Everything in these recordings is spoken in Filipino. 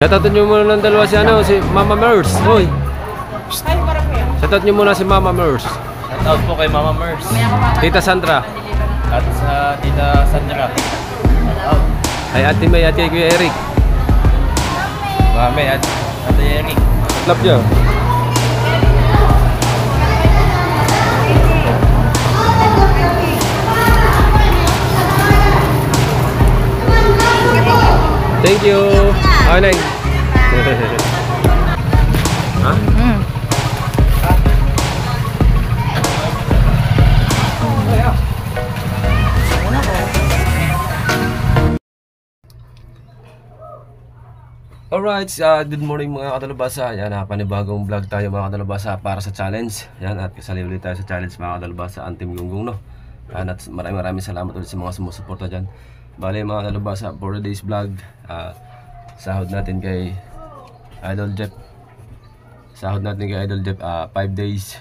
Shoutout nyo muna ng dalawa si ano, si Mama Mers. Hoy. Shoutout nyo muna si Mama Mers. Shoutout po kay Mama Mers. Tita Sandra. At sa Tita Sandra. Ay Ate May at kay Kuya Eric. Mami at Ate Eric. Love nyo. Thank you. Oh, Neng. Ha? Alright, good morning mga kadalabasa. Yan, panibagong vlog tayo mga kadalabasa para sa challenge. Yan, at kasali ulit tayo sa challenge mga kadalabasa, ang Team Gunggong, no? Yan, at maraming salamat ulit sa mga sumusuporta dyan. Bale mga kadalabasa, for today's vlog, sahod natin kay Idol Jeff. Sahod natin kay Idol Jeff, 5 days.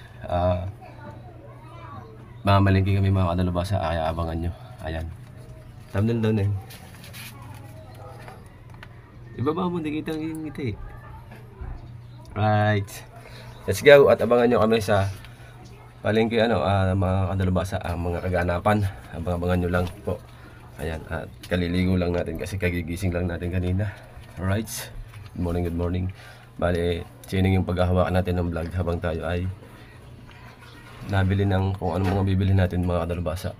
Mamalingki kami mga kadalabasa, kaya abangan nyo. Ayan, thumbnail down eh. Ibaba mo, hindi kita yung ngiti. Right, let's go at abangan nyo kami sa palengke mga kadalabasa, ang mga kaganapan. Abangan nyo lang po. Ayan, at kaliligo lang natin kasi kagigising lang natin kanina. Alright, good morning. Bale, sining yung paghahawakan natin ng vlog habang tayo ay nabili ng kung ano mga bibili natin mga kadalabasa.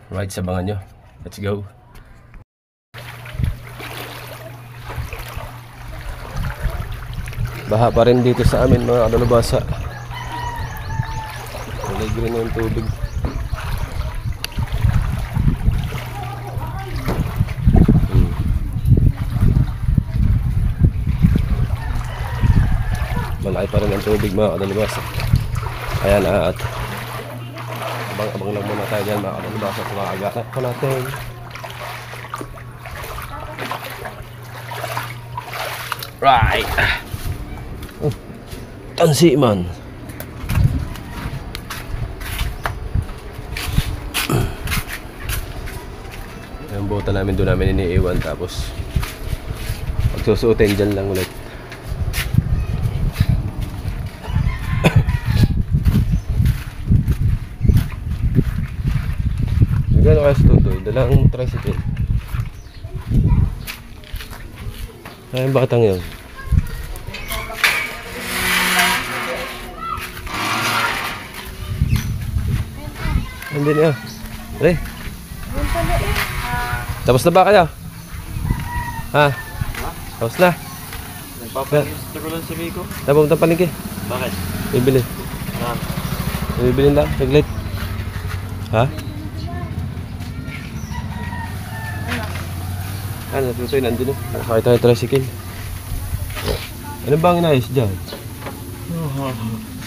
Right, sabangan nyo. Let's go. Baha pa rin dito sa amin mga kadalabasa. Kulay green yung tubig. Malaki pa rin ang tubig mga kadalabasa. Ayan, at abang-abang lang muna tayo dyan mga kadalabasa sa mga aganap ko natin. Right, tansi man. Yung bota namin doon namin iniiwan, tapos magsusuotin dyan lang ulit. Gano'n kaya sa tutoy? Dalang tricycle. Ay, yung batang yun. Hindi niya. Re. Tapos na ba kayo? Ha? Tapos na? Nagpapalistro lang si Miko. Tapos na palengke. Bakit? Bibili. Bibili lang. Saglit. Ha? Ano, tutoy nandun eh. Nakakita tayo tricycle. Ano ba ang inayos dyan?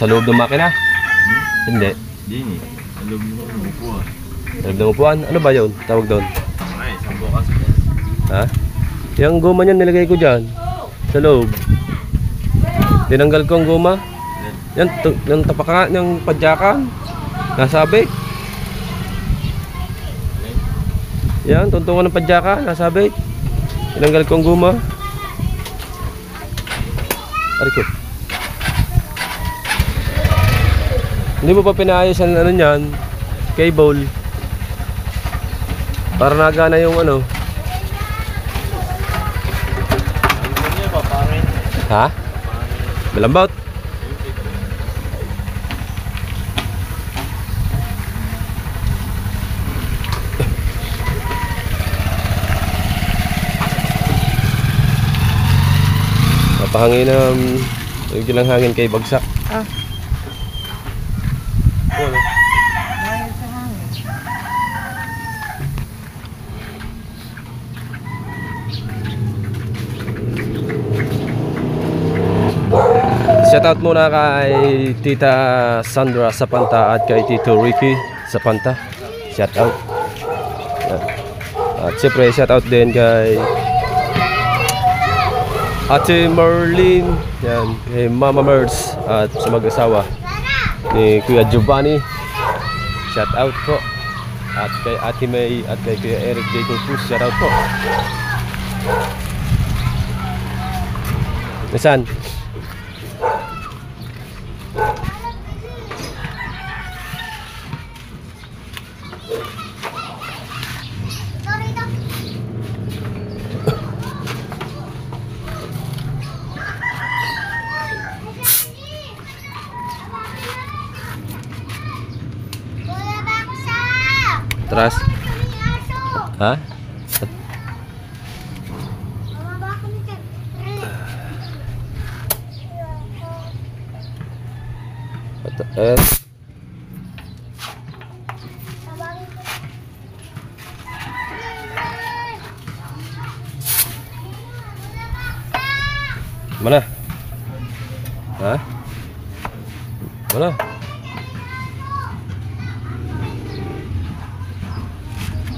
Sa loob ng makina? Hindi. Hindi. Sa loob ng upuan. Sa loob ng upuan? Ano ba yun? Tawag doon? Ay, isang bukas. Ha? Yung goma niyan nilagay ko dyan. Sa loob. Tinanggal ko ang goma. Yan, yung tapakan, yung padyakan. Nasabit. Yan, tuntungan ng padyakan. Nasabit. Tinanggal ko ang guma. Arikot. Hindi mo pa pinaayos ang ano niyan, cable. Para nagana yung ano. Ha? Malambot. Pahangin na yung lang hangin kay bagsak. Ano? Shoutout muna kay Tita Sandra Sapanta at kay Tito Ricky Sapanta. Shoutout. At siyempre shoutout din kay Ate Marlene, yan, kay Mama Mers at sa mag-asawa ni Kuya Giovanni. Shout out po. At kay Ate May at kay Kuya Eric J. Cruz, shout out po. Nasaan? Atras. Ha? Mana? Ha? Mana?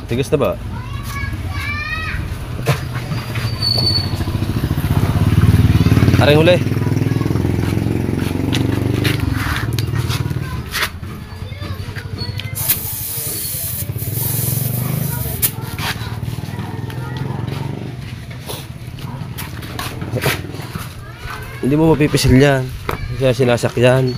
Tigas na ba? Aring huli. Hindi mo mapipisil yan. Kaya sinasakyan.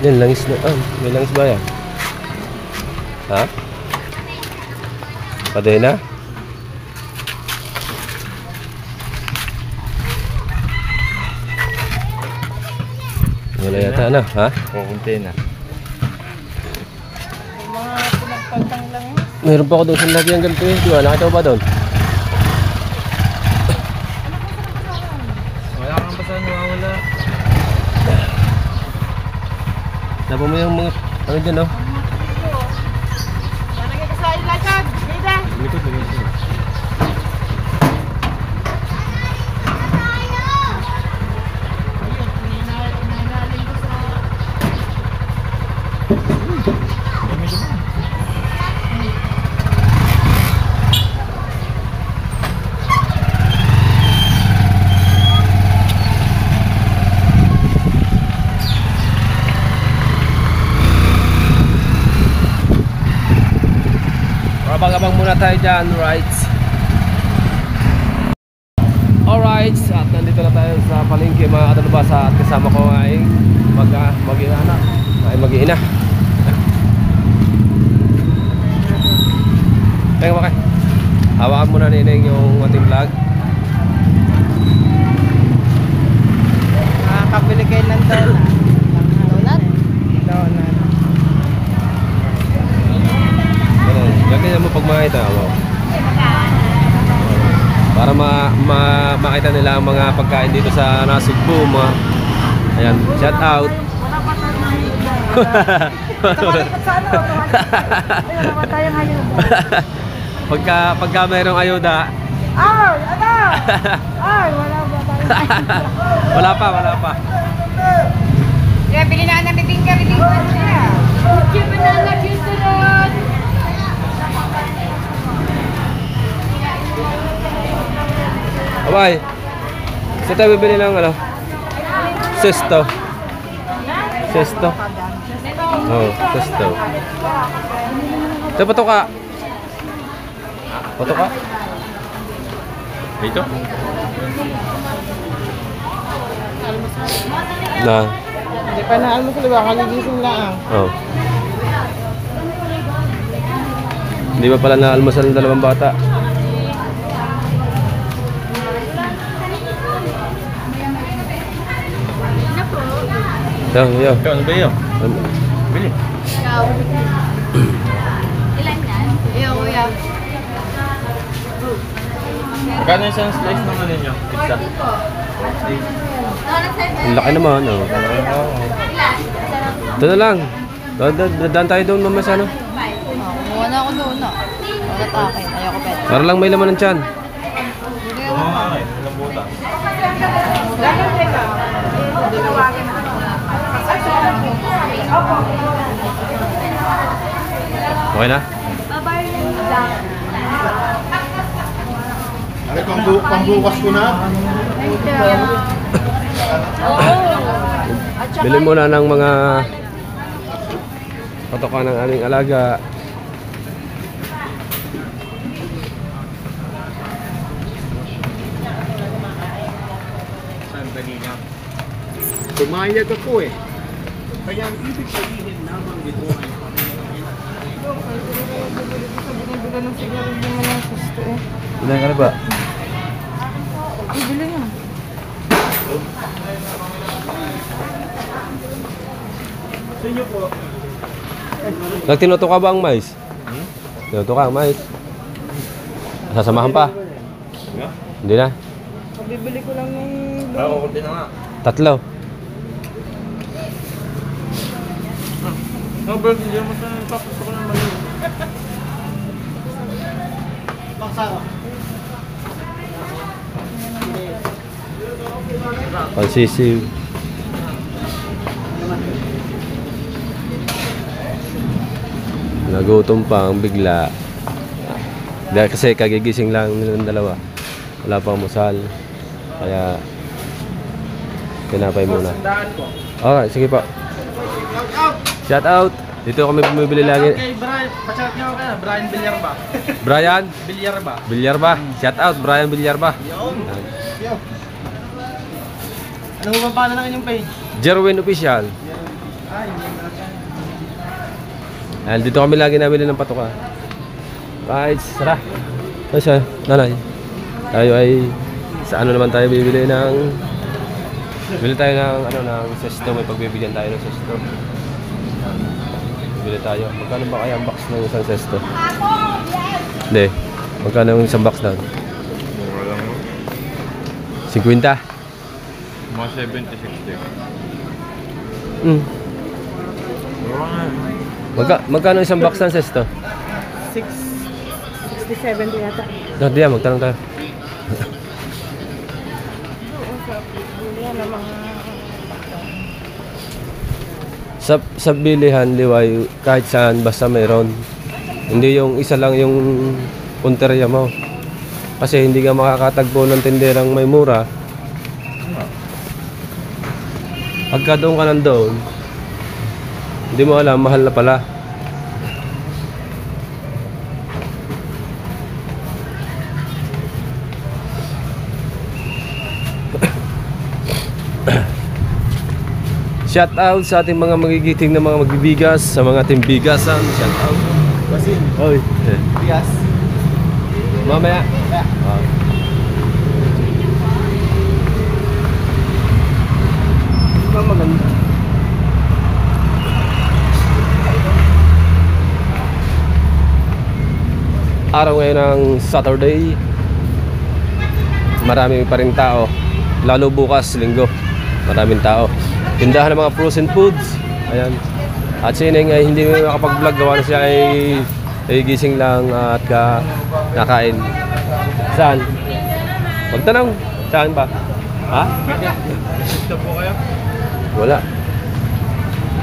Yan, langis na. Ah, may langis ba yan? Ha? Paday na? Wala yata na, ha? Kukunti na. Meron pa ako doon sa lagi ang ganito eh. Di ba? Nakita mo ba doon? Wala kang basahan, wala. Labo mo yung mga ano dyan, no? Likod, likod. Abang-abang muna tayo dyan, right? Alright, at nandito na tayo sa palengke mga kadalubasa at kasama ko ay mag-iina. Mag-iina. Teka ba kayo? Hawakan muna nineng yung ating vlog. Nakakabili kayo ng donut. Donut? Donut. Ganyan mo pag makita mo. Para makita nila ang mga pagkain dito sa Nasugbu. Ayan, shout out. Pagka mayroong ayuda. Ay, ano? Ay, wala ba tayo? Wala pa. Kaya bili na ng bibingka siya. Give na lang yung sunod. Abay. Sa tayo bibili ng ano? Sesto. Oh, sesto. Ito, patoka. Patoka? Dito? Na. Hindi pa na-almusal, diba? Kaligising lang. Oh. Hindi ba pala na-almusal ng dalawang bata? Yo. Ikaw, ano ba yun? Bili. Ilan yan? Kuya. Magkano isang slice ng ano nyo? Pizza? Ang laki naman, oh. Ito na lang. Dadaan tayo doon mamaya sa ano. Kumuha na ako doon, no? Wala takin. Ayoko pet. Para lang may laman ng tiyan. Oo nga eh, ilang buta. Okay na? Ay, pangbukas ko na. Bili muna ng mga patokan ng aming alaga. Sandali nga. Pumayag ako eh. Kaya ang ibig sabihin naman dito ay Binibila ng siguro hindi mo lang gusto eh. Ilan ka na ba? Bibili na. sa inyo po. Nagtinuto ka ba ang mais? Tinuto ka ang mais? Sasamahan pa? Nga? Hindi na? Bibili ko lang ng... Ako, kunti na nga. 3. No, bro, hindi naman sa tapos ko na mali. Pansisiw. Nagutom pa ang bigla. Dahil kasi kagigising lang nilang dalawa. Wala pang musal. Kaya tinapay muna. Alright, sige po. Shout out. Dito kami bumibili lagi. Okay, Brian, pa-chat niyo ako kaya. Brian Villarba. Brian Villarba. Bilyarba. Shout out Brian Bilyarba. Ano ba pala ng inyong page? Jerwin Official. Dahil dito kami lagi nabili ng patoka. Right, sara. Ay siya, nanay. Tayo ay sa ano naman tayo bibili ng bili tayo ng ano ng sesto, may pagbibigyan tayo ng sesto. Bibili tayo. Magkano ba kaya ang box ng isang sesto? Hindi. Magkano yung isang box doon? Mura lang mo. 50. Mga 70-60. Mura nga. Magkano isang box ng sesto? 60-70 yata. No, diyan, magtanong tayo. Yan ang mga... Sa bilihan, liway, kahit saan, basta mayroon. Hindi yung isa lang yung punteriya mo. Kasi hindi ka makakatagpo ng tinderang may mura. Pagka doon ka nandoon, hindi mo alam, mahal na pala. Shout out sa ating mga magigiting na mga magbibigas, sa mga timbigasan. Shout out. Basin. Oy. Bias. Mamaya. Maganda. Araw ngayon ng Saturday. Marami pa rin tao. Lalo bukas, linggo. Maraming tao. Tindahan ng mga frozen foods. Ayan. At si Ineng ay hindi makapag-vlog. Gawa na siya ay gising lang at nakain. Saan? Magtanong. Saan ba? Ha? Gusto po kayo? Wala.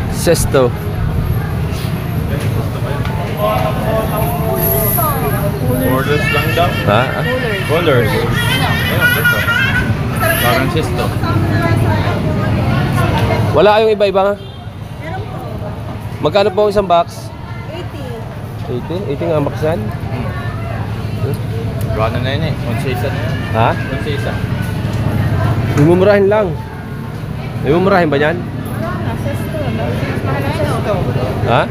Sesto. Orders lang daw. Ha? Orders. Ayun, gusto. Parang sisto. Wala yung iba-iba nga? Magkano po isang box? 80. 80 nga ang box yan? Gano'n na yun eh. 11 na yan. Ha? 11. Imumurahin lang. Imumurahin ba yan? Sesto. Mahal na sesto. Ha?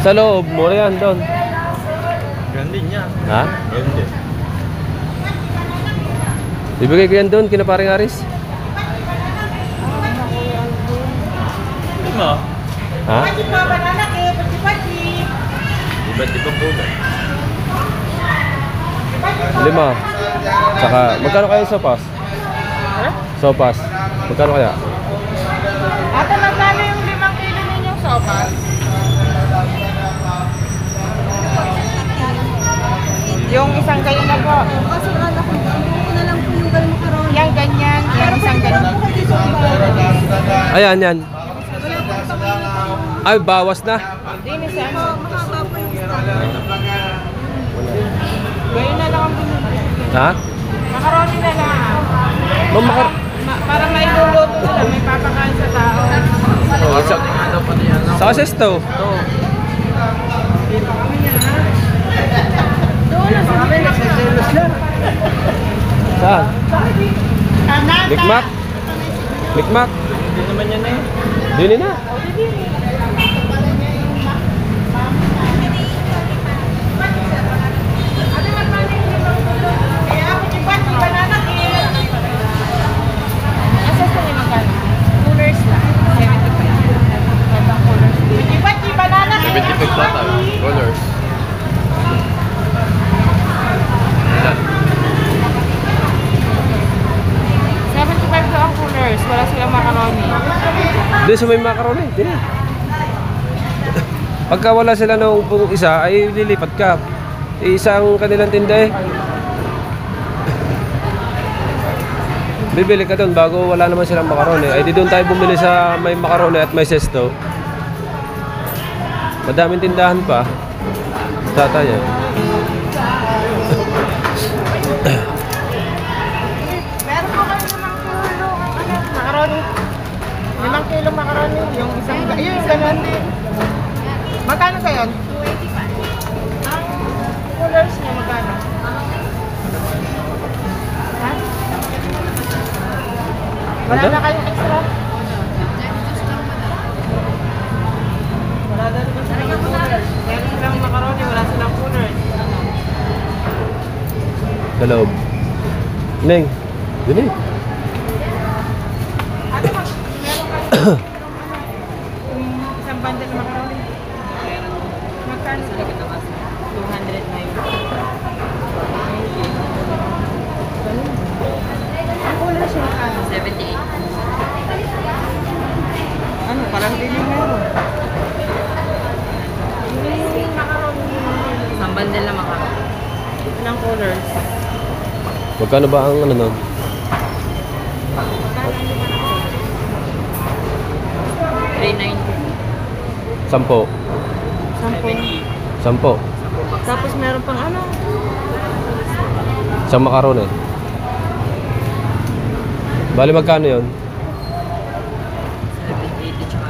Sa loob, mura yan doon. Ganun din yan. Ha? Ganun din. Bibigay ko yan doon, kina paring Aris. Lima. Ha? Iba't ibang kulay. 5. Saka, magkano kaya yung sopas? Sopas. Magkano kaya? Ate, magkano yung 5 kilo ninyong sopas? Yung isang kayo na po. Kasi wala na kung ko na lang po yung galing macaroni. Yung ganyan. Yung isang ganyan. Ayan, yan. Ay, bawas na. Hindi, may sa ano. Mahaba po yung Ganyan na lang ang bumili. Ha? Macaroni na lang. Mamakar... Para mailuluto ko lang, may papakain sa tao. Oh, sa Ano pa niya? sa sesto. Saan? Mikmak? Mikmak? Hindi naman yan eh. Dili na. Assess na yung magkano? Coolers lang. 75. Gandang coolers. Iba't yung banana. 75 bata. Colors. Ilan? 75 daw ang coolers. Wala silang macaroni. Hindi, sa may macaroni. Dili. Pagka wala sila nung isa, ay lilipat ka. Isang kanilang tinda eh. Bibili ka doon bago wala naman silang macaroni. Ay di doon tayo bumili sa may macaroni at may sesto. Madaming tindahan pa. Tataya. Meron po kayo 5 kilo macaroni. 5 kilo macaroni. Yung isang, yung ganun din. Magkano kayo? 285. Ang coolers niya magkano? Ha? Wala Ano? na kayong extra? Wala na rin silang coolers. Meron silang macaroni, wala silang coolers. Sa loob. Neng. Dili. Ano ba? Meron kayo? Isang bundle na macaroni. Magkano sila kitakas? 290. Ang coolers siya magkano? 78. Ano? Parang hindi meron. Yung macaroni. Isang bundle na macaroni. Ilang coolers? Magkano ba ang ano nun? Magkano yung macaroni? 390. 10. 10. 10. Tapos meron pang ano? Isang macaroni. Bali magkano yun? 780 tsaka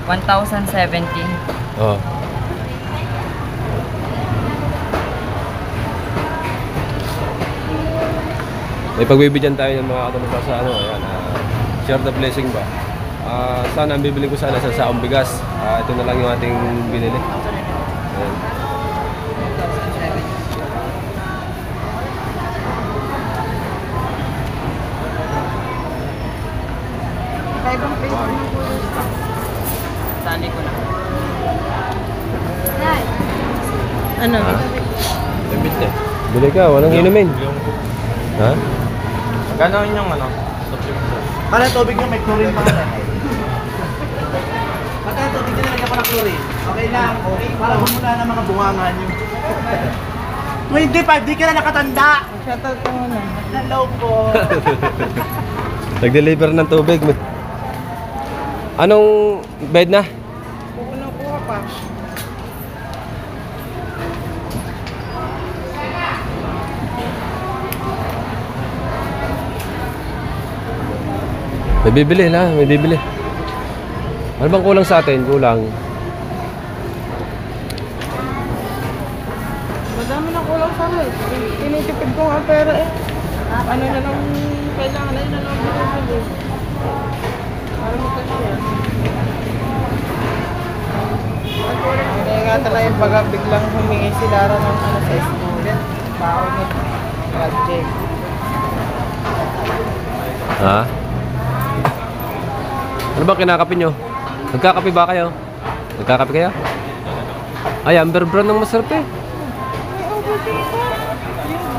290. 1,070. Oo. May pagbibigyan tayo ng mga katumata sa ano, ayan, share the blessing ba? Sana ang bibili ko sana sa saong bigas. Ito na lang yung ating binili. Ayan. Kaibang piso ng coolers. Tali ko lang. Ano? Ha? Debit eh. Bili ka, walang inumin. Yung... Ha? Magkano yung ano? Supplement. Kala tubig niya may chlorine pa nga. Pagka tubig niya nalagyan pa ng chlorine, okay lang, okay. Para humula ng mga bunganga niyo. 25, di ka na nakatanda! Shoutout ko muna. Hello po! Nag-deliver ng tubig. Anong bed na? Kukuha pa. May bibili na, may bibili. Ano bang kulang sa atin? Kulang. Madami na kulang sa akin. Tinitipid ko nga pera eh. Ano na lang kailangan na yun na lang binibili. Para magkasya. Kaya nga talaga yung pag biglang humingi si Lara ng ano sa school. Baon ni project. Ha? Ano ba kinakape nyo? Nagkakape ba kayo? Nagkakape kayo? Ay, Amber Brown ng masarap eh.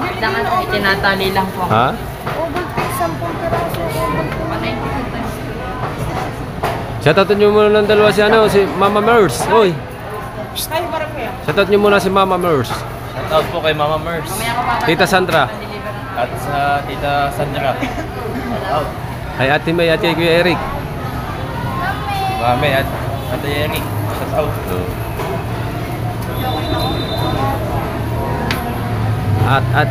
Kailangan itinatali lang po. Ha? Ovaltine, 10 piraso. Ovaltine. Shoutout nyo muna ng dalawa si ano, si Mama Mers. Uy, Ay, parang kaya. shoutout nyo muna si Mama Mers. Shoutout po kay Mama Mers. Tita Sandra. At sa Tita Sandra. Shoutout. Ay Ate May at kay Kuya Eric. Mami at Ate Yeri. Shoutout. At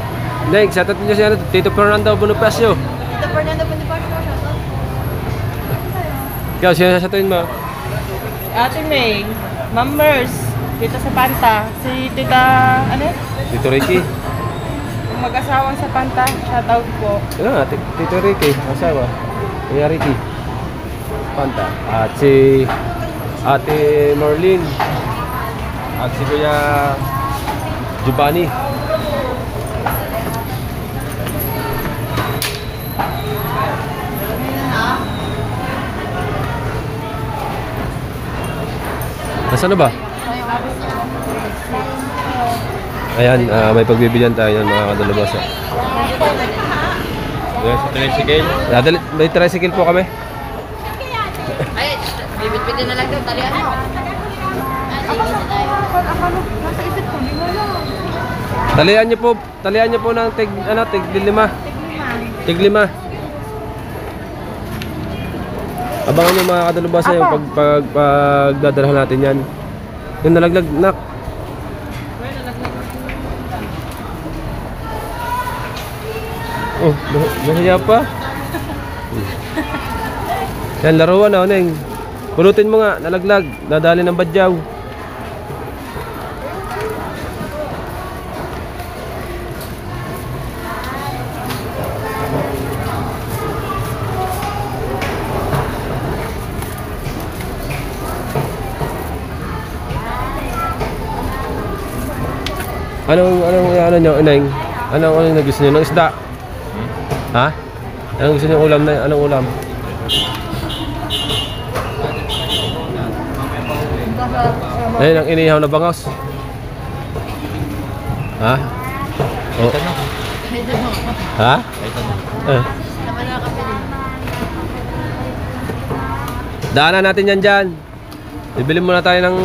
next, shoutout nyo si ano, Tito Fernando Bonifacio. Tito Fernando Bonifacio, shoutout. Ikaw, sino sasatuin mo? Ate May, Ma'am Mers, Tita sa Panta, si Tita, ano? Tito Ricky. Yung mag-asawang sa Panta, shoutout po. Ano nga, Tito Ricky, asawa. Kuya Ricky. Panta. At si Ate Marlene. At si Kuya Giovanni. Nasaan na ba? Ayan, may pagbibilihan tayo ng mga kadalabasa. Doon sa tricycle. May tricycle po kami. Ay, bibit-bitin na lang daw. Talihan mo. Nasa isip ko, lima lang. Talian niyo po ng tig 5. Tig 5. Abangan niyo mga kadalubasa yung pagdadalahan natin yan. Yung nalaglag, nak. Oh, masaya pa. Yan, laruan na, Neng. Pulutin mo nga, nalaglag. Nadali ng badyaw. Ano nyo, Neng? Anong gusto nyo? Ng isda? Ha? Anong gusto nyo ulam na? Anong ulam? Ayun, ang inihaw na bangos. Ha? Oh. Ha? Daanan natin yan dyan. Bibili muna tayo ng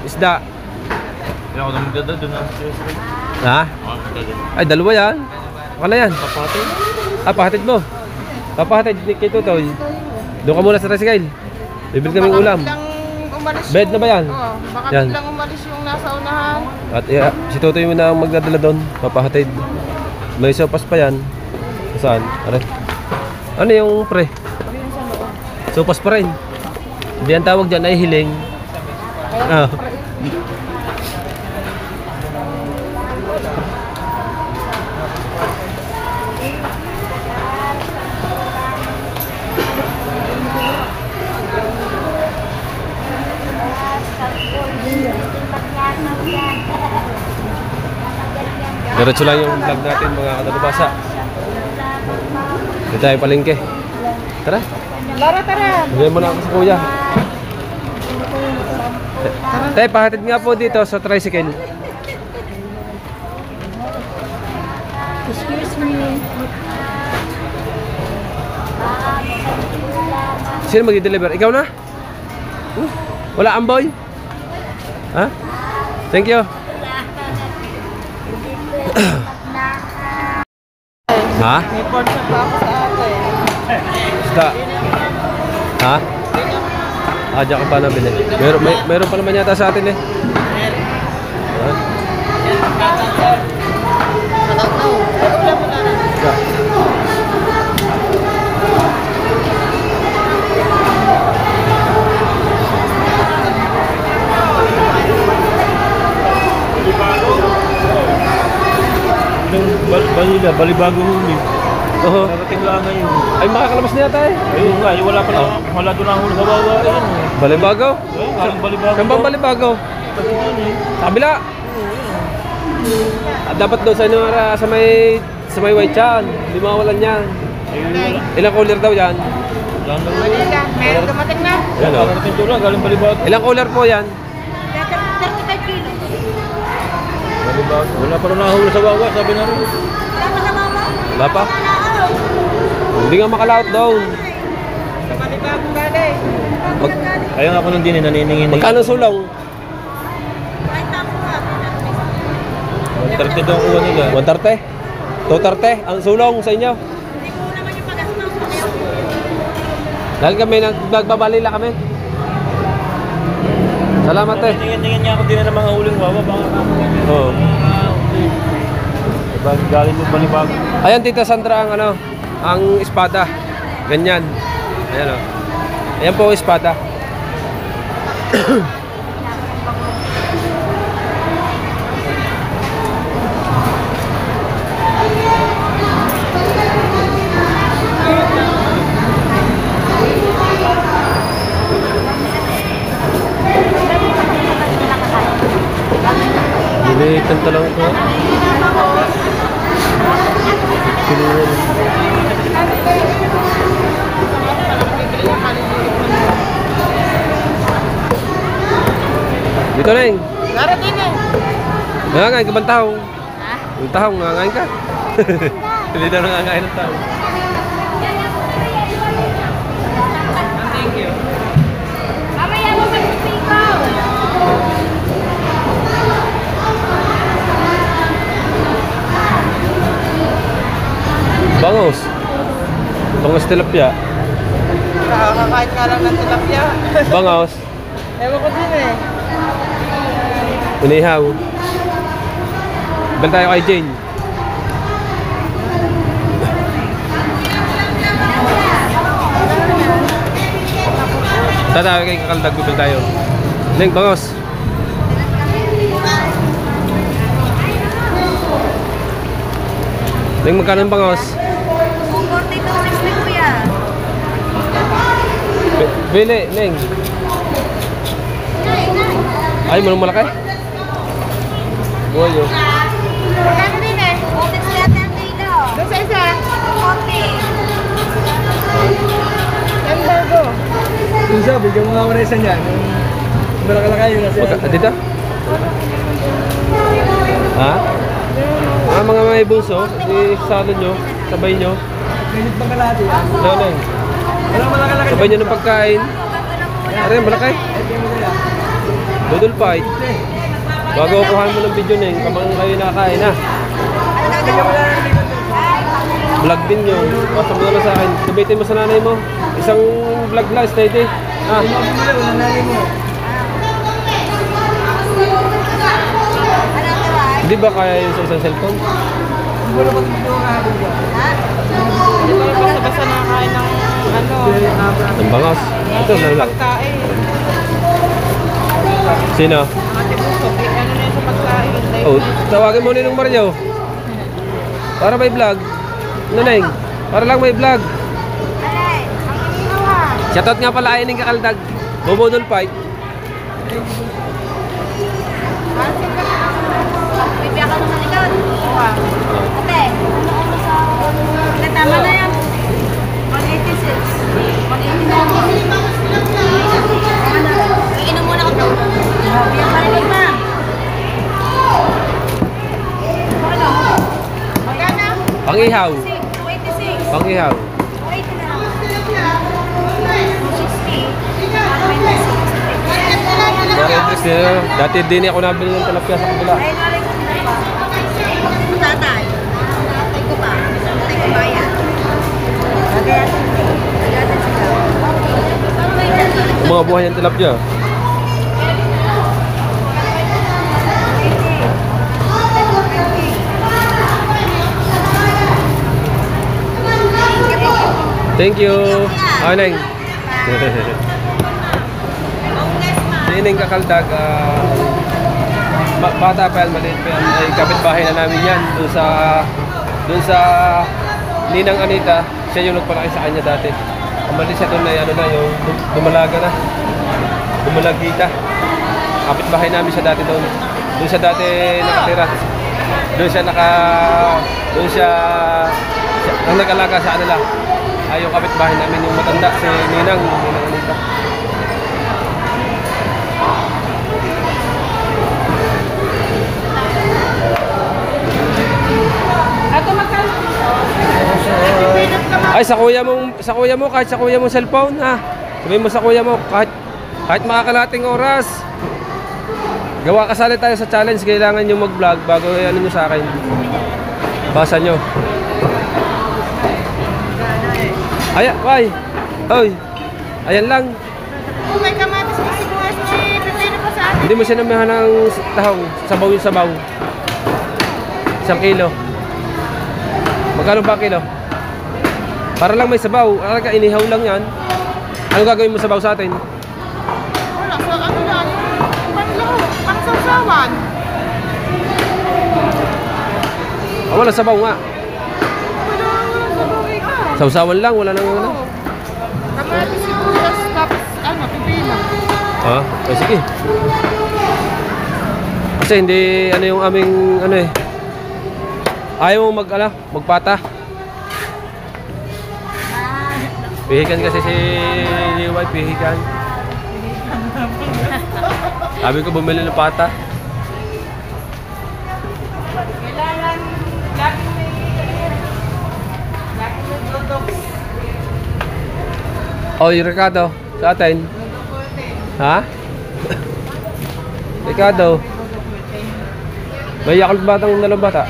isda. Kaya ako na magdadal doon na tricycle. Ha? Ay, dalawa yan. Wala yan. Papatid. Pahatid mo. Papahatid kay Tutoy. Doon ka muna sa tricycle. Bibili kaming ulam. Umalis Bed na ba yan? Oo, baka Yan. biglang umalis yung nasa unahan. At si Tutoy mo na ang magdadala doon. Papahatid. May sopas pa yan. Saan? Ano yung pre? Sopas pa rin. Hindi ang tawag dyan ay hiling. Ah. Diretso lang yung vlog natin mga kadalubasa. Dito tayo palengke. Tara. Lara, tara! Bigyan mo na ako sa kuya. Tay, pahatid nga po dito sa tricycle. Excuse me. Sino mag-deliver? Ikaw na? Wala amboy? Ha? Thank you. Ha? May portion pa ako sa akin. Basta. Ha? Ah, diyan ka pa nabili. Meron pa naman yata sa atin eh. Ha? Ja. Balibago huli. Oo. Narating lang ngayon. Ay, makakalabas na yata eh. Ayun nga, wala pa lang. Wala doon ang huli sa bawa. Ayun. Balibago? Ayun, galing balibago. Saan bang Balibago? Kabila. At dapat doon sa inyo sa may white chan. Hindi mawalan yan. Ayun, wala. Ilang cooler daw yan? Lang daw. Manila, meron dumating na. Yan o. Narating doon lang, galing balibago. Ilang cooler po yan? 35 kilos. Balibago. Wala pa rin nahuli sa bawa, sabi na rin. Wala pa sa mama? Wala pa? Hindi nga makalaot doon. Sa Malibagong galing. Kaya nga ako nang din, naniningin. Magkano sulong? Kahit ako nga. 130 daw ang kuha nila. 130? 230 ang sulong sa inyo. Hindi ko naman yung pagastos. Dahil kami nagbabalila kami. Salamat eh. Tingin niya ako din ng mga huling wawa. Baka kamuha niya. Oo. Galing mo balibago. Ayan, Tita Sandra, ang espada. Ganyan. Ayan o. Ayan po ang espada. Dilitan lang ito. Dito Neng. Darating eh. Nangangain ka bang tahong? Ha? Yung tahong, nangangain ka? Hindi na nangangain ng tahong. Thank you. Mamaya mo mag-pikaw. Bangos. Bangos tilapia. Kakakain nga lang ng tilapia. Bangos. Ewan ko din eh. Inihaw. Bal tayo kay Jane. Tatawa kay kakaldag bibel tayo. Neng, bangos. Neng, magkano ang bangos? 42.60 kuya. Bili, Neng. Ay, manong malaki? Buhay yun. Magkano din eh? 40 yata ang kilo. Doon sa isa. 40. Yan bago. Kung sabi, bigyan mo nga ako na isa niyan. Malaki-laki yung nasa Dito? Ha? Mga may bunso, isalo nyo, sabay nyo. Minute bang kalahati yan? No, Neng. Wala malaki-laki. Sabay nyo ng pagkain. Aray, malaki. Doodle fight. Bago kuhaan mo ng video, Neng, kamang kayo nakakain, ha? Vlog din nyo. Basta mo naman sa akin. Sabitin mo sa nanay mo. Isang vlog lang, steady. Ha? Wala nanay mo. Hindi ba kaya yun sa isang cellphone? Hindi ko na pag-video nga ako dyan. Hindi ko lang basta-basta nakakain ng ano. Ang bangos. Ito na lang. Pagkain. Sino? Ate Buso, ano na yun sa pagkain? Oh, tawagin mo Ninong Mario. Para may vlog. Naneng, para lang may vlog. Alay, ang inihaw ha. Shoutout nga pala ay ng kakaldag. Bobodol fight. Bibigyan ka naman likod. Oo. Ate, tama na yan. 186. 189. Iinom muna ko. Bibigyan ka rin ma'am. Magkano? Pangihaw. 286. Pangihaw. 280 na lang. 260. 126. Para interest nyo. Dati din ako nabili ng talapia sa kabila. Ay, nalang ko na pa. Tatay. Tatay ko pa. Tatay ko ba yan? Agad. Agad sila. Mga buhay ng talapia. Thank you. Ah, Neng. Sining kakaldag. Bata pa yan, maliit pa yan. Ay kapitbahay na namin yan. Doon sa Ninang Anita. Siya yung nagpalaki sa kanya dati. Umalis siya doon na ano na yung dumalaga na. Dumalagita. Kapitbahay namin siya dati doon. Doon siya dati nakatira. Doon siya ang nag-alaga sa kanila. Ay yung kapitbahay namin yung matanda si Ninang Anita. Ato magkano? Ay sa kuya mo kahit sa kuya mo cellphone ha. Sabihin mo sa kuya mo kahit makakalating oras. Gawa kasali tayo sa challenge, kailangan nyo mag-vlog bago ano nyo sa akin. Basa nyo. Ay, oy. Ayan lang. Kung may kamatis na sibuyas ni pipino pa sa atin. Hindi mo siya namahan ng tahong, sabaw yung sabaw. 1 kilo. Magkano ba kilo? Para lang may sabaw. Alaga, inihaw lang yan. Ano gagawin mo sa baw sa atin? Wala, so ano yan? Pang sausawan. Ah, wala sabaw nga. Wala sabaw ka. Sausawan lang, wala nang ano. Kamatis, sibuyas, tapos ano, pipino. Ha? Oh, sige. Kasi hindi ano yung aming ano eh. Ayaw mo magpata. Pihikan kasi si Liway, pihikan. Sabi ko bumili ng pata. Kailangan, laging may dudok. Oh, yung Ricardo, sa atin. Ha? Ricardo. May yakult batang dalawang bata.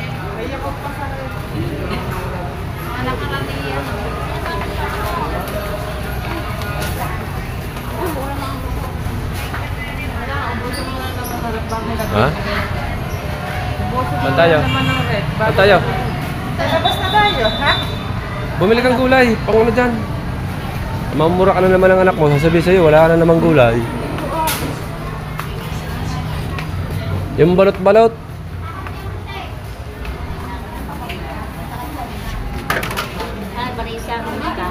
Ha? Saan tayo? Saan tayo? Labas na tayo, ha? Bumili kang gulay, pang ano dyan. Mamura ka na naman ng anak mo, sasabihin sa'yo, wala ka na namang gulay. Yung balot-balot. Ah, Marisa, kumita.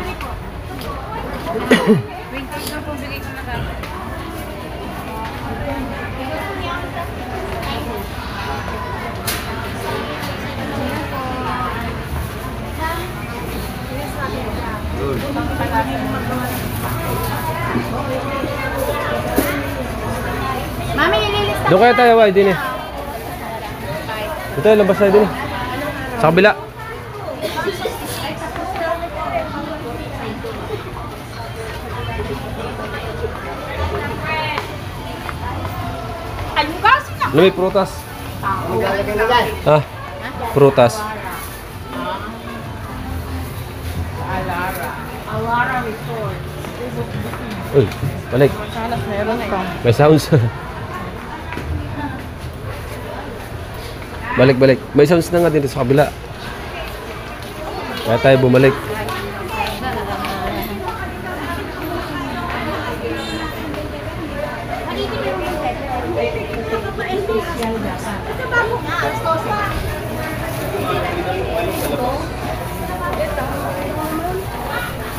Mami, nililista. Doon kaya tayo, Way, din eh. Ito, labas tayo din eh. Sa kabila. Ay, hugasin na. Ano may prutas? Ha? Prutas. Alara Resort. Uy, balik. Salas meron ka. May sounds. Balik. May sounds na nga dito sa kabila. Kaya tayo bumalik.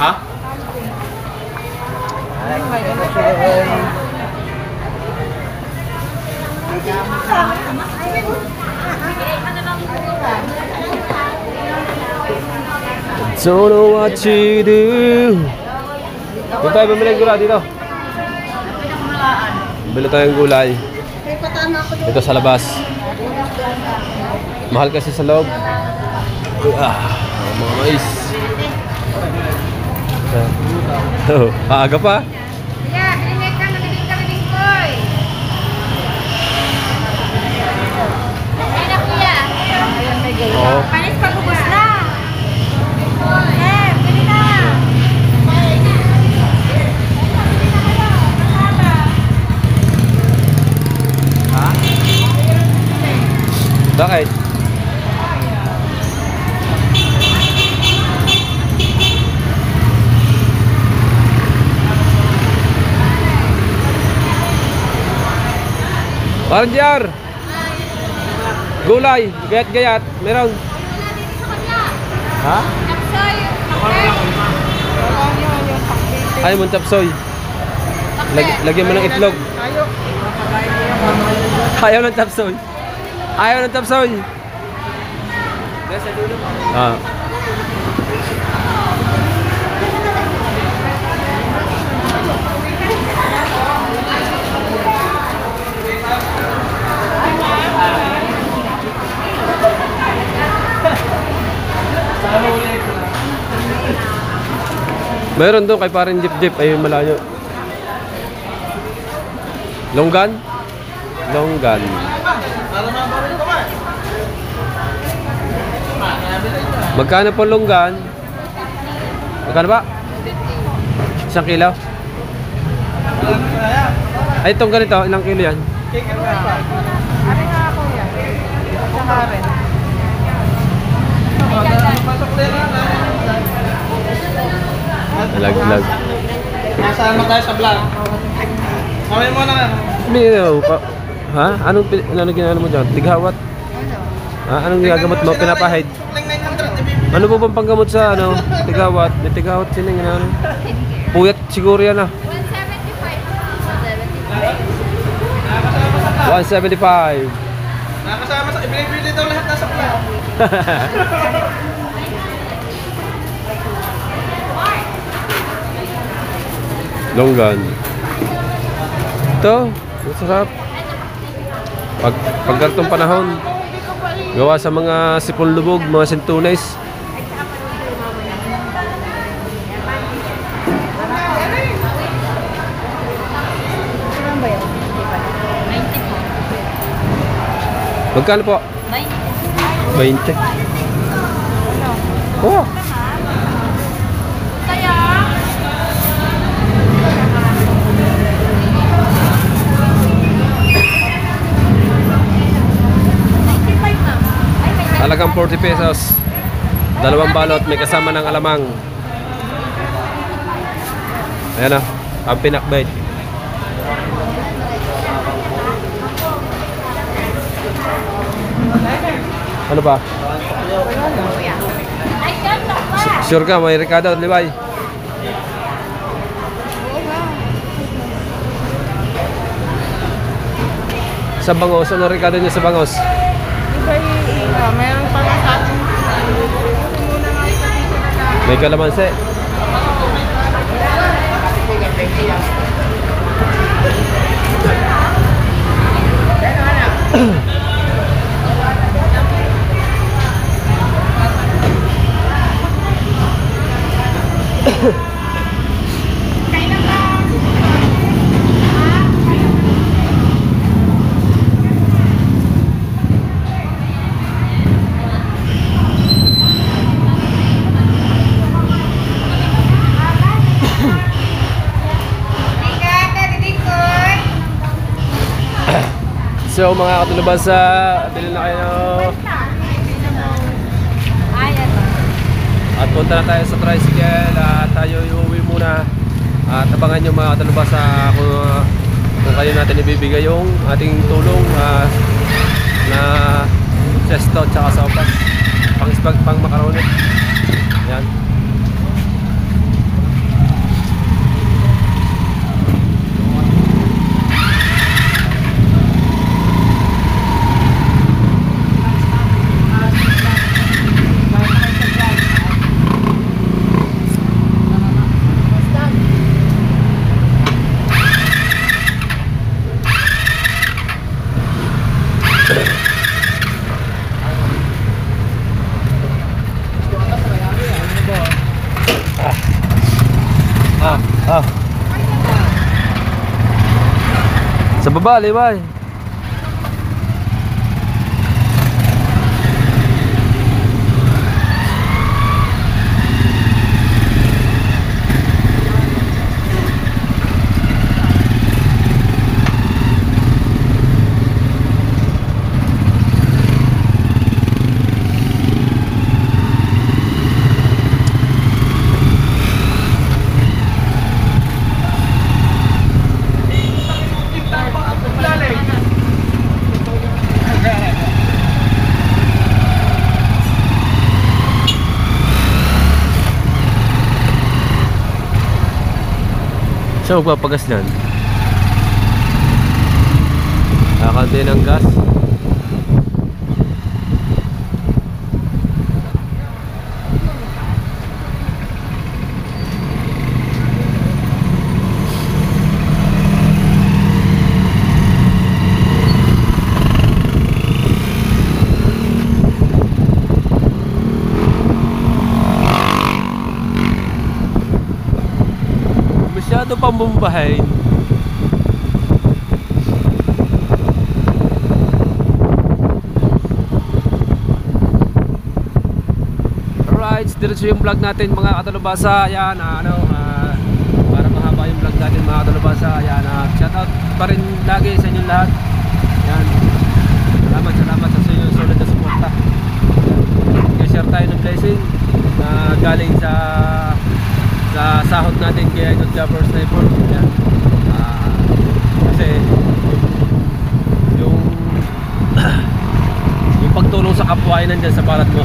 Ha? Don't know what you do. Doon tayo bumili ng gulay dito. Bili tayong gulay. Ito sa labas. Mahal kasi sa loob. Mga mais. Maaga pa. Yeah, hindi ka nagiging koy. Anak kuya. Oo. Panis pagubos na. Eh, bili na. Bakit? Parjar! Gulay, gayat-gayat, meron. Ha? Tapsoy. Ayaw mo ng tapsoy. Lagyan mo ng itlog. Ayaw ng tapsoy. Ayaw ng tapsoy. Ah. Meron doon kay parin jeep ayun malayo. Longgan? Longgan. Magkano po longgan? Magkano ba? 1 kilo? Ay, itong ganito, ilang kilo yan? Ano nga ako yan? Saka rin. Lag. Nasama tayo sa vlog. Kawin mo na. Ha? Anong ginagawa mo dyan? Tighawat? Anong ginagamot mo? Pinapahid? Ano po bang panggamot sa ano? Tighawat? May tighawat sining ano? Puyat siguro yan 175. Nakakasama sa ibili daw lahat nasa vlog. Longgan. Ito, masarap. Pag ganitong panahon, gawa sa mga sipon lubog, mga sintunis. Magkano po? 20. Oh. Talagang 40 pesos. Dalawang balot, may kasama ng alamang. Ayan o, ang pinakbait. Ano ba? Sure ka, may Ricardo, Libay? Sa Bangos, ano Ricardo niya sa Bangos? Meron pa sa atin. May kalamansi. So mga katulabasa, bilhin na kayo. At punta na tayo sa tricycle at tayo iuwi muna. At abangan nyo mga katulabasa kung kayo natin ibibigay yung ating tulong na sesto at saka sopas. Pang makaroni. Yan. Sa baba, Libay. Saan magpapagas dyan? Kakante ng gas. Masyado pang bumbahay. Alright, diretso yung vlog natin mga katalubasa. Yan, para mahaba yung vlog natin mga katalubasa. Yan, shoutout pa rin lagi sa inyong lahat. Yan, salamat sa inyong solid na suporta. Kaya share tayo ng blessing na galing sa sa sahod natin kay Idol Jumper Sniper. Yan. Kasi yung yung pagtulong sa kapwa ay nandyan sa balat mo.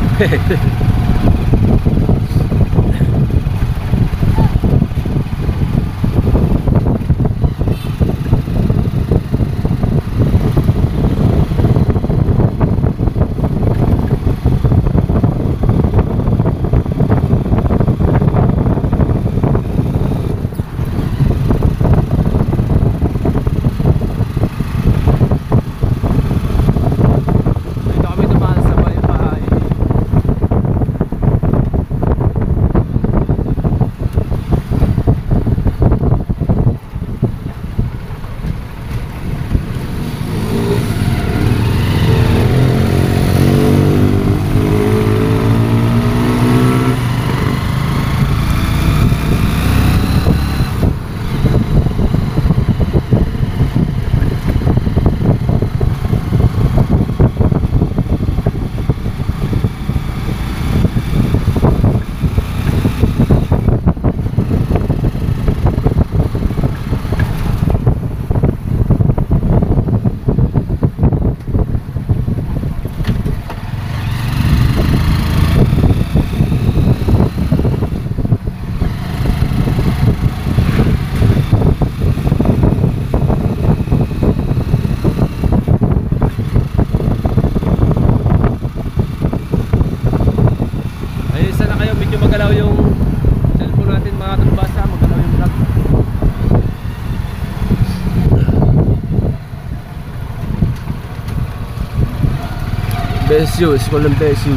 BSU, School ng BSU.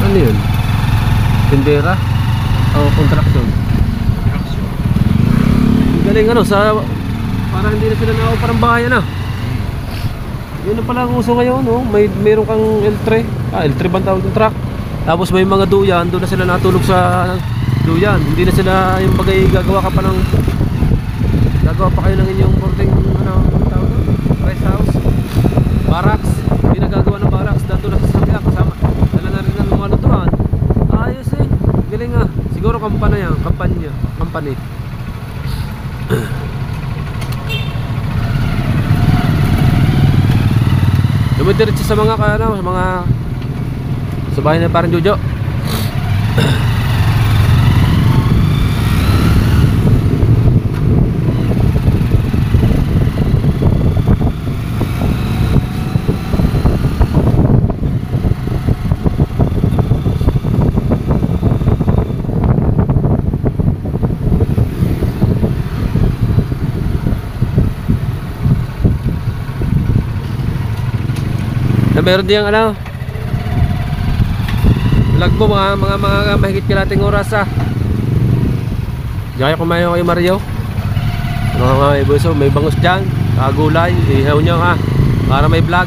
Ano yun? Tindera? O contraction? Galing ano, sa parang hindi na sila na parang bahayan na. Yun na pala ang uso ngayon, no? Mayroon kang L3. L3 ba ang tawag ng truck? Tapos may mga duyan, doon na sila natulog sa duyan. Hindi na sila yung bagay gagawa ka pa ng pa kayo ng inyong boarding tawag doon? Rest house, barracks. Hindi nagagawa ng barracks, dato na sa sasakyan kasama. Dala na rin ng mga lutuan. Ayos eh, galing ah. Siguro kampanya. Dumidiretso sa mga sa bahay na parang Jojo. Meron diyang vlog mo mga mahigit kalating oras Diyan kayo kumain kayo Mario. Mga ibuso, may bangus dyan, gulay, ihaw nyo para may vlog.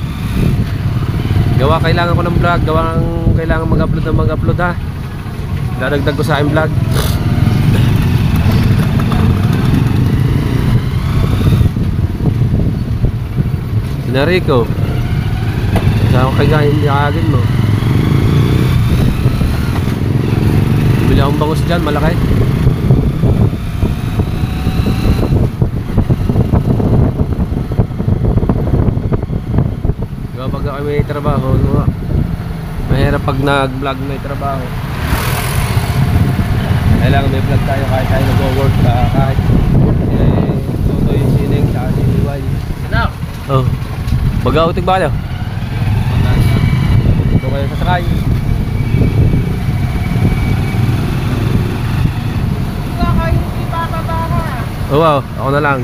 Kailangan ko ng vlog, kailangan mag-upload dadagdag ko sa aking vlog. Sinarico sa kagagin mo. Bili akong bangus dyan, malaki. Pag ako may trabaho, mahirap pag nag-vlog may trabaho. Kailangan may vlog tayo kahit tayo nag-work, kahit tutoy yung sining sa si Iway. Oh, baga-utig ba kayo? Ito kayo sasakay. Oh wow, ako na lang.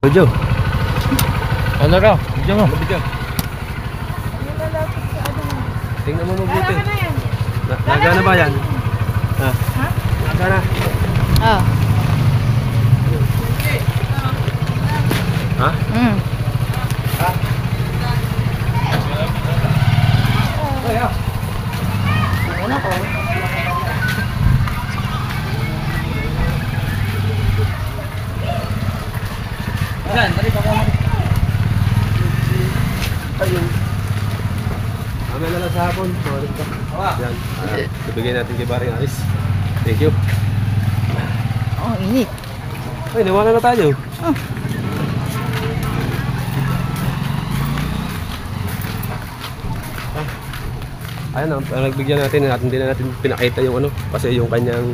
Jojo. Ano raw? Video mo. Video. Tingnan mo mabuti. Nagana ba yan? Ha? Nagana? Oh. Ha? Mm. Ha? Kaya. Ano ko? Saan? Tari pa ko. Yan. Ibigay natin kay Paring Aris. Thank you. Oh, init. Ay, nawalan na tayo. Ayun na, nagbigyan natin at hindi na natin pinakita yung ano kasi yung kanilang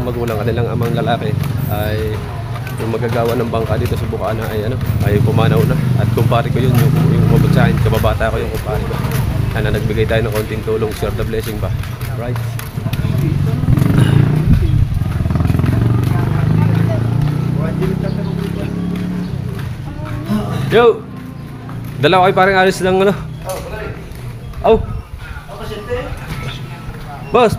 magulang, kanilang amang lalaki ay yung magagawa ng bangka dito sa Bukana ay ay pumanaw na at kumpare ko yun yung umabot sa akin, kababata ko yung kumpare ko. Ano, nagbigay tayo ng konting tulong, share the blessing ba? Right? Yo! Dalawa kayo parang alis lang ano? Oh! Boss!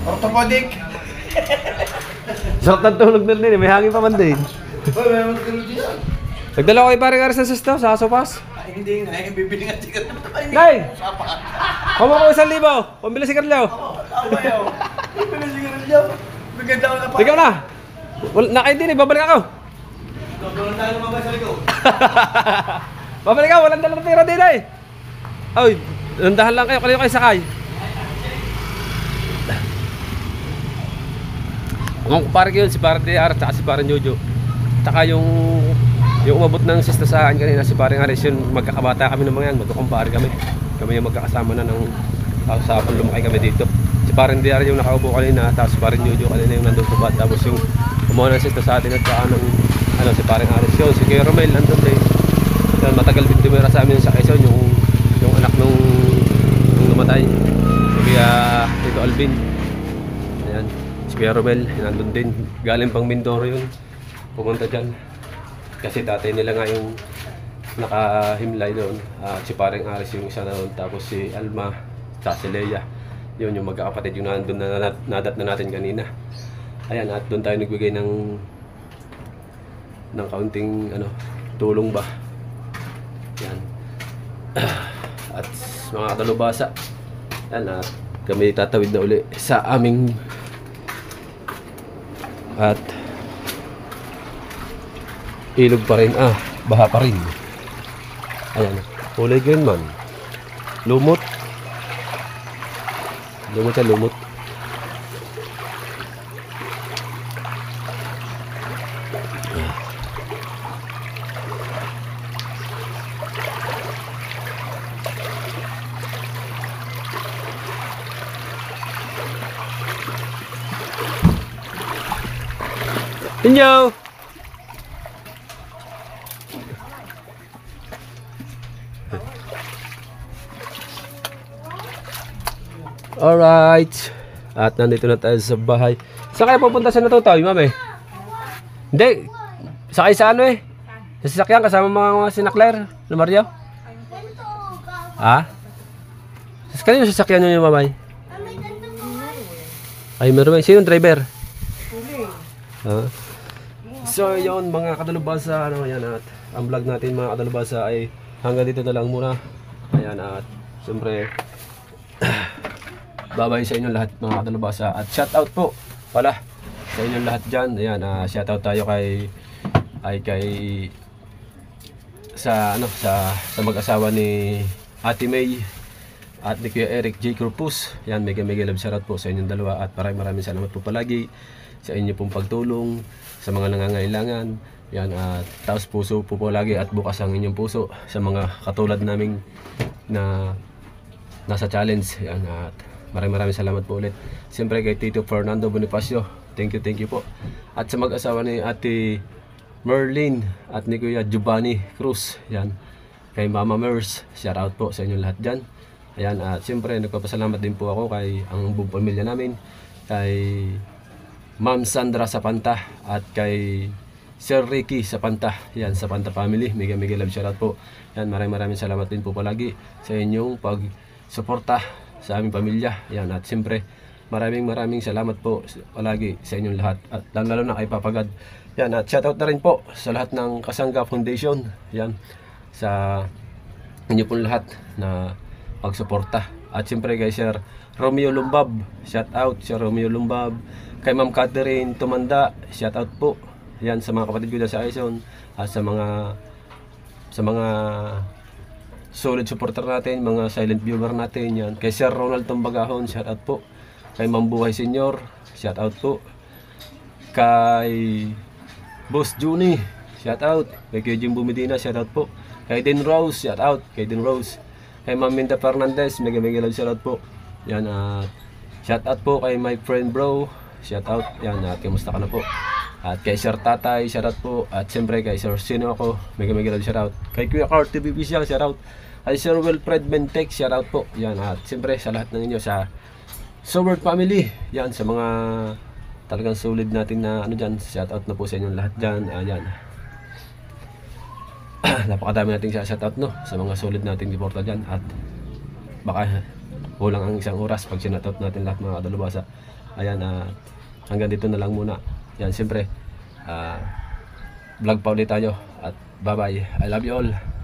Orthopodic. Sarap ng tulog na din eh, may hangin pa man din. May magtulog diyan. Nagdala ko kayo parang alis ng sesto sa sopas. Hindi nga, bibili nga ticket. Nay! Kama ko 1,000! Pambili sigarilyo! Ayaw. Bibili sigarilyo. Bigyan daw na pa. Ikaw na! Nakain din eh, babalik ako! Doon tayo lumabas sa likod. Babalik ako, walang dalang tira din eh! Ay, nandahan lang kayo, kayo sakay. Ang kumpare ko yun, si Parang DR at si Parang Jojo. Tsaka yung umabot ng sista sa akin kanina, si Parang Aris yun, magkakabata kami ng mga yan, magkakumpare kami. Kami yung magkakasama na ng usapan, lumaki kami dito. Si Parang DR yung nakaupo kanina, tapos si Parang Jojo kanina yung nandun sa bat. Tapos yung umuha ng sista sa atin at saka ng si Parang Aris yun, si Kuya Romel nandun din. Matagal din tumira sa amin sa Quezon, yung anak nung namatay, si Kuya Tito Alvin. Ayan, si Kuya Romel, nandun din, galing pang Mindoro yun, pumunta dyan. Kasi tatay nila nga yung nakahimlay doon, si Paring Aris yung isa na doon, tapos si Alma, si Leia, yun yung magkakapatid yung nandun na nadat na natin kanina. Ayan, at doon tayo nagbigay ng kaunting tulong ba. Yan. At mga kalubasa. Yan, at kami tatawid na uli sa aming at ilog pa rin, baha pa rin. Ayan, kulay green man. Lumot. Lumot sa lumot. Inyo! Alright. At nandito na tayo sa bahay. Saan kayo pupunta sa Natutoy, mami? Hindi. Sakay sa sa sasakyan kasama mga sinakler na Mario? Ha? Kanino sasakyan nyo yung mamay? Ay, meron. Sino driver? So yun mga kadalubasa, yan at ang vlog natin mga kadalubasa ay hanggang dito na lang muna. Ayan, at siyempre babay sa inyong lahat mga kadalubasa at shout out po pala sa inyong lahat dyan. Ayan, shout out tayo sa mag-asawa ni Ate May at ni Kuya Eric J. Corpus. Yan, mega love shout out po sa inyong dalawa at maraming salamat po palagi sa inyo pong pagtulong sa mga nangangailangan. Yan, at taos puso po lagi at bukas ang inyong puso sa mga katulad naming na nasa challenge. Yan, at maraming salamat po ulit. Siyempre kay Tito Fernando Bonifacio, thank you po. At sa mag-asawa ni Ate Merlin at ni Kuya Giovanni Cruz, yan, kay Mama Mers, shout out po sa inyong lahat dyan. Ayan, at siyempre nagpapasalamat din po ako kay ang buong pamilya namin, kay Ma'am Sandra Sapanta at kay Sir Ricky Sapanta, yan, Sapanta family, mega love shoutout po. Yan, maraming salamat din po palagi sa inyong pag-suporta sa aming pamilya. Yan, at siyempre maraming salamat po palagi sa inyong lahat at lalo na kay Papagad. Yan, at shoutout na rin po sa lahat ng Kasangga Foundation. Yan, sa inyo pong lahat na pagsuporta. At siyempre kay Sir Romeo Lumbab, shoutout Sir Romeo Lumbab. Kay Ma'am Catherine Tumanda, shout out po. Yan, sa mga kapatid ko dyan sa Quezon at sa mga solid supporter natin, mga silent viewer natin yan. Kay Sir Ronald Tombagahon, shout out po. Kay Mambuhay Senior, shout out po. Kay Boss Juni, shout out. Kay Kuya Jimbo Medina, shout out po. Kay Din Rose, shout out. Kay Din Rose. Kay Ma'am Minda Fernandez, mega love shout out po. Yan, shout out po kay my friend bro, shout out. Yan, kamusta ka na po? At kay Sir Tatay, shout out po. At siyempre kay Sir Sino ako, mega love shout out. Kay Kuya Car TV Visual, shout out. Kay Sir Wilfred Bentec, shout out po. Yan, at siyempre sa lahat ng inyo sa Sword Family. Yan, sa mga talagang solid natin na ano dyan, shout out na po sa inyong lahat dyan. Ayan. Napakadami nating shout out no, sa mga solid nating reporter dyan. At baka kulang ang isang oras pag sinatout natin lahat mga kadalubasa. Ayan, hanggang dito na lang muna. Yan, siyempre, vlog pa ulit tayo. At bye bye, I love you all.